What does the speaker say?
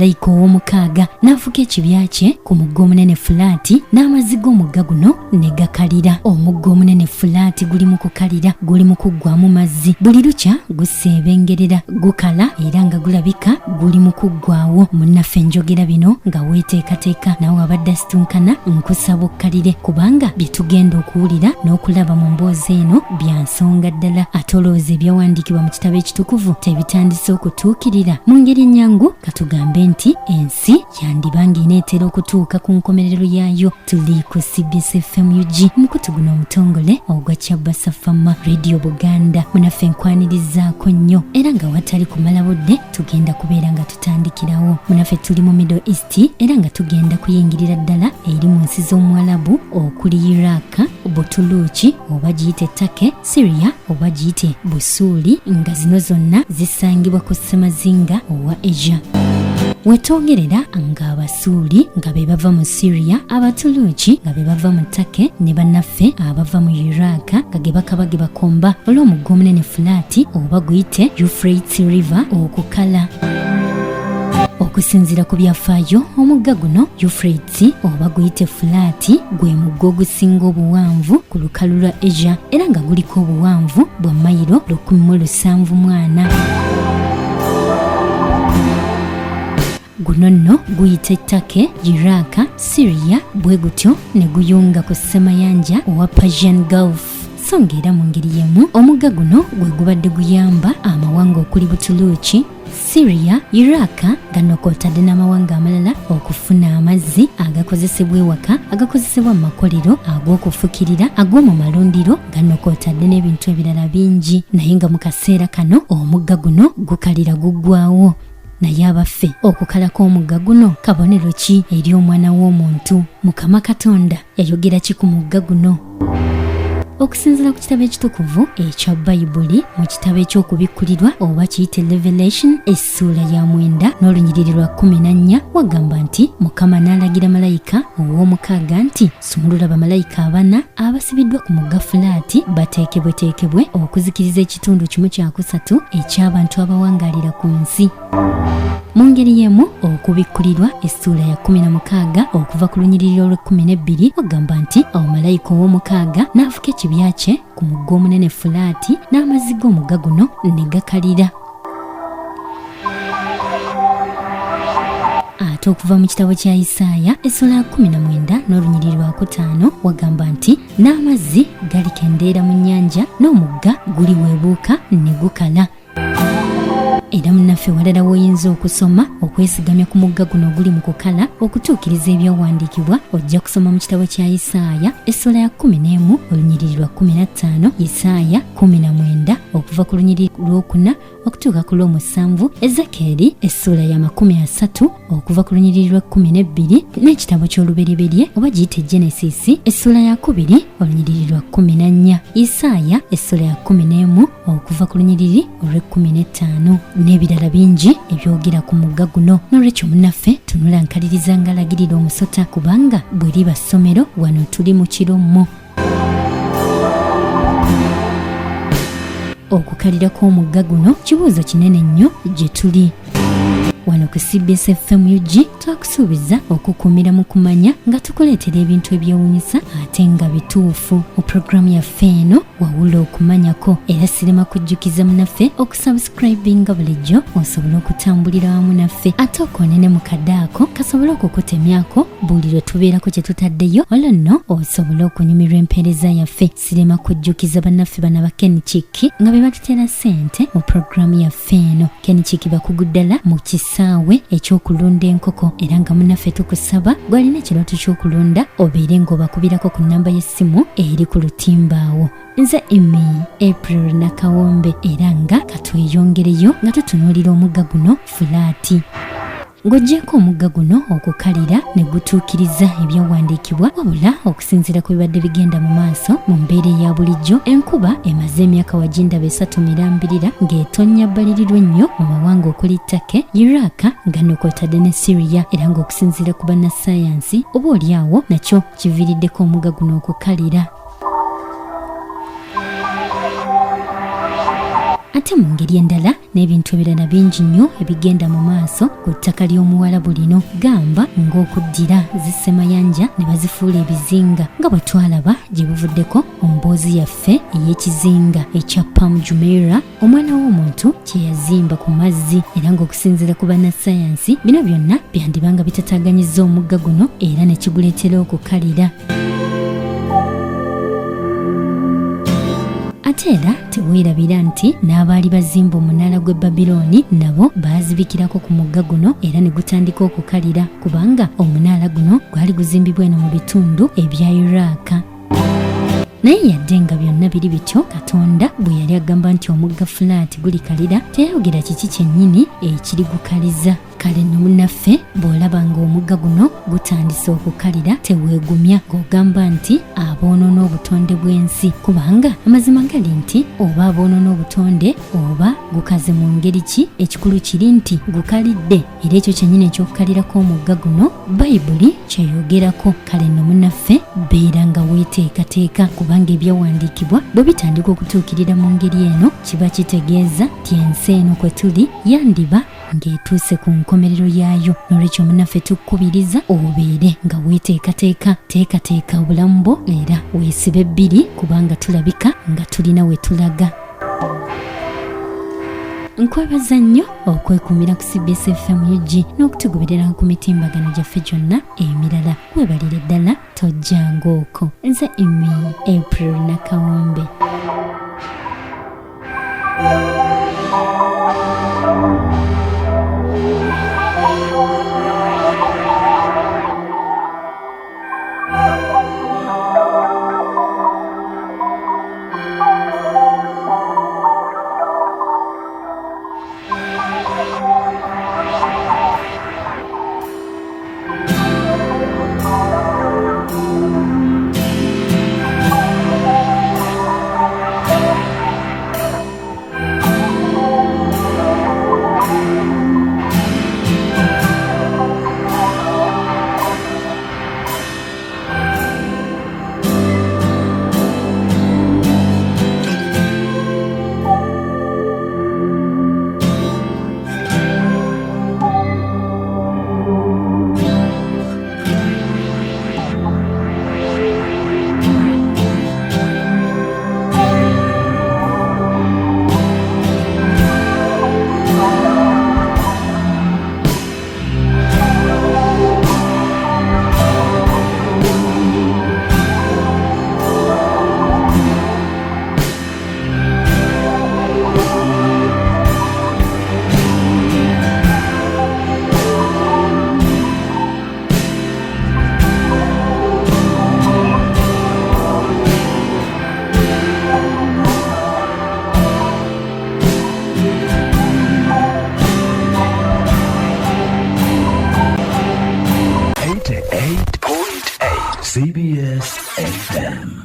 omumalayika ow'omukaaga n'afuka ekibya kye ku mugga omunene fulaati n'amazzi g'omugga guno ne gakalira. Omugga omunene fulaati guli mu kukalira, guli mu kuggwamu mazzi. Buli lukya guseebengerera, gukala era nga gulabika guli mu kuggwaawo. Munnaffe njogera bino nga weeteekateeka nawe abadde asitunkana nkusaba okkalire, kubanga bye tugenda okuwulira n'okulaba mu mboozi eno bya nsonga ddala. Ate olowooza ebyawandiikibwa mu kitabo ekitukuvu tebitandise okutuukirira? Mu ngeri ennyangu katugambe nti ensi yandibanga ineetera okutuuka ku nkomerero yaayo. Tuli ku CBS FM UG, mukutu guno omutongole ogwa Kyabasafama Radio Buganda. Munnaffe nkwanirizaako nnyo era nga watali kumala budde tugenda kubeera nga tutandikirawo. Munnaffe tuli mu Middle East era nga tugenda kuyingirira ddala eri mu nsi z'Omuwalabu okuli Iraq, Butuluki oba giyite Turkey, Syria oba giyite Busuuli, nga zino zonna zisangibwa ku ssemazinga owa Asia. Wetwogerera nga Abasuuli nga be bava mu Syria, Abatuluki nga be bava mu Turkey ne bannaffe abava mu Iraq nga ge bakaba ge bakomba olw'omugga omunene fulaati oba guyite Euphrates River okukala. Okusinziira ku byafaayo, omugga guno Euphrates oba guyite fulaati gwe mugga ogusinga obuwanvu ku lukalu lwa Asia era nga guliko obuwanvu bwa mayiro 174. Guno nno guyite Turkey, Iraq, Syria bwe gutyo ne guyunga ku ssemayanja owa Persian Gulf. So ng'era mu ngeri y'emu omugga guno gwe gubadde guyamba amawanga okuli Butuluki, Syria, Iraq gano kw'otadde n'amawanga amalala okufuna amazzi agakozesebwa ewaka, agakozesebwa mu makolero ag'okufukirira, ag'omu malundiro, gano kw'otadde n'ebintu ebirala bingi. Naye nga mu kaseera kano omugga guno gukalira guggwaawo. Naye abaffe, okukala kw'omugga guno kabonero ki eri omwana w'omuntu? Mukama Katonda yayogera ki ku mugga guno? Okusinziira ku kitabo ekitukuvu ekya Bayibuli mu kitabo eky'okubikkulirwa oba kiyite Revelation essuula ya 9 n'olunyiriri lwa 14 wagamba nti Mukama n'alagira malayika ow'omukaaga nti sumulula bamalayika 4 abasibiddwa ku mugga fulaati bateekebweteekebwe okuzikiriza ekitundu kimu kyakusatu eky'abantu abawangaalira ku nsi. Mu ngeri y'emu okubikkulirwa essuula ya 16 okuva ku lunyiriri olw'12 wagamba nti malayika ow'omukaaga n'afuka ekibya kye ku mugga omunene fulaati n'amazzi g'omugga guno ne gakalira. Ate okuva mu kitabo kya Isaaya essuula ya 19 n'olunyiriri lwa 5 wagamba nti n'amazzi galikendeera mu nnyanja n'omugga guli weebuuka ne gukala. Era munnaffe walala woyinza okusoma okwesigamya ku mugga guno guli mu kukala okutuukiriza ebyawandiikibwa ojja kusoma mu kitabo kya Isaaya essuula ya 11 olunyiriri lwa 15, Isaaya 19 okuva ku lunyiriri lw'okuna okutuuka ku lw'omusanvu, Ezekieri essuula ya 30 okuva ku lunyiriri lwa 12 n'ekitabo ky'olubereberye oba giyite Genesis essuula ya 2 olunyiriri lwa 14, Isaaya essuula ya 11 okuva ku lunyiriri olw'15 n'ebirala bingi ebyogera ku mugga guno. N'olwekyo munnaffe tunula nkaliriza ngalagirira omusota kubanga bwe liba ssomero wano tuli mu kirommo. Okukalira kw'omugga guno kibuuzo kinene nnyo gye tuli. Wano ku CBS FM UG twakusuubiza okukuumira mu kumanya nga tukuleetera ebintu ebyewuunyisa ate nga bituufu. Mu puroguramu yaffe eno wawula okumanyako, era sirema kujjukiza munnaffe okusubscribinga bulijjo osobole okutambulira wamu naffe, ate okoonene mu kadde ako kasobole okukutemyako buli lwe tubeerako kye tutaddeyo, olwo nno osobole okunyumirwa empeereza yaffe. Sirema kujjukiza bannaffe bana ba Kenchiki nga be batutera ssente mu puroguramu yaffe eno. Kenchiki bakuguddala mu kisaawe ekyokulunda enkoko, era nga munnaffe tukusaba gwalina ekirooto ky'okulunda obeere ng'obakubirako ku nnamba y'essimu eri ku lutimbaawo. Nze Emi April Nakawombe, era nga katweyongereyo nga tutunuulira omugga guno fulaati. Ng'oggyeko omugga guno okukalira ne gutuukiriza ebyawandiikibwa, wabula okusinziira ku bibadde bigenda mu maaso mu mbeera eya bulijjo, enkuba emaze emyaka wagindaba 3 mirambirira ng'etonnya bbalirirwa ennyo mu mawanga okuli Turkey, Iraq nga kw'otadde ne Syria, era ng'okusinziira ku bannassayansi oba oliawo nakyo kiviiriddeko omugga guno okukalira. ate mu ngeri endala n'ebintu ebirala bingi nnyo ebigenda mu maaso ku ttaka ly'omuwalabu lino, gamba ng'okuddira zissemayanja ne bazifuula ebizinga nga bwe twalaba gye buvuddeko mu mboozi yaffe ey'ekizinga ekya Palm Jumeirah, omwana w'omuntu kye yazimba ku mazzi, era ng'okusinziira ku bannassayansi bino byonna byandibanga bitataaganyizza omugga guno era ne kiguleetera okukalira. Ate era teweerabira nti n'abaali bazimba omunaala gw'e Babilooni nabo baazibikirako ku mugga guno era ne gutandika okukalira, kubanga omunaala guno gwali guzimbibwa eno mu bitundu ebya Iraq. Naye yadde nga byonna biri bityo, Katonda bwe yali agamba nti omugga Fulaati gulikalira, teyayogera kiki kyennyini ekiri gukaliza. Kale nno munnaffe bw'olaba ng'omugga guno gutandise okukalira, teweegumya ng'ogamba nti aboonoona obutonde bw'ensi, kubanga amazima gali nti oba aboonoona obutonde oba gukaze mu ngeri ki, ekikulu kiri nti gukalidde, era ekyo kyennyini ekyokukalirako omugga guno Bayibuli kyeyogerako. Kale nno munnaffe beera nga weeteekateeka, kubanga ebyawandiikibwa bwe bitandika okutuukirira mu ngeri eno kiba kitegeeza nti ensi eno kwe tuli yandiba ng'etuuse ku nkomerero yaayo. N'olwekyo munnaffe tukkubiriza obeere nga weeteekateeka, teekateeka obulamu bwo era weesibe bbiri, kubanga tulabika nga tulina Wetulaga. Nkwebaza nnyo okwekumira ku CBS FM UG n'okutugoberera ku mitimbagano gyaffe gyonna emirala. Weebalire ddala, tojjanga okwo. Nze Emi April Nakawombe. CBS FM.